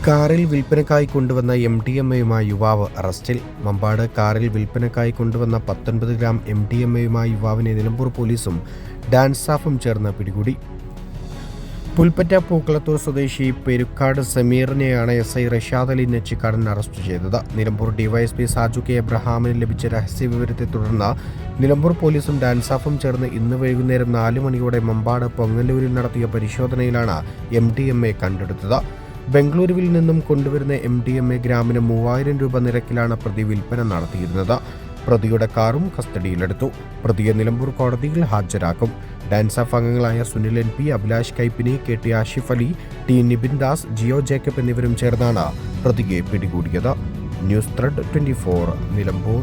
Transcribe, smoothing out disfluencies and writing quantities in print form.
കാറിൽ വിൽപ്പനക്കായി കൊണ്ടുവന്ന MDMA-യുമായി യുവാവ് അറസ്റ്റിൽ. മമ്പാട് കാറിൽ വിൽപ്പനക്കായി കൊണ്ടുവന്ന 19 ഗ്രാം MDMA-യുമായി യുവാവിനെ നിലമ്പൂർ പോലീസും ഡാൻസ് സ്റ്റാഫും ചേർന്ന് പിടികൂടി. പുൽപ്പറ്റ പൂക്കളത്തൂർ സ്വദേശി പെരുക്കാട് സമീറിനെയാണ് SI റഷാദ് അലി നെച്ചിക്കാടൻ അറസ്റ്റ് ചെയ്തത്. നിലമ്പൂർ ഡിവൈഎസ്പി സാജു കെ എബ്രഹാമിന് ലഭിച്ച രഹസ്യവിവരത്തെ തുടർന്ന് നിലമ്പൂർ പോലീസും ഡാൻസ് സ്റ്റാഫും ചേർന്ന് ഇന്ന് വൈകുന്നേരം 4 മണിയോടെ മമ്പാട് പൊങ്ങല്ലൂരിൽ നടത്തിയ പരിശോധനയിലാണ് MDMA കണ്ടെടുത്തത്. ബംഗളൂരുവിൽ നിന്നും കൊണ്ടുവരുന്ന MDMA ഗ്രാമിന് 3000 രൂപ നിരക്കിലാണ് പ്രതി വിൽപ്പന നടത്തിയിരുന്നത്. പ്രതിയുടെ കാറും കസ്റ്റഡിയിലെടുത്തു. പ്രതിയെ നിലമ്പൂർ കോടതിയിൽ ഹാജരാക്കും. ഡാൻസ് സ്റ്റാഫ് അംഗങ്ങളായ Sunil NP, Abhilash Kaippini, KT Ashif Ali, T Nibin Das, Jio Jacob എന്നിവരും ചേർന്നാണ് പ്രതിയെ പിടികൂടിയത്. News thread 24 Nilambur.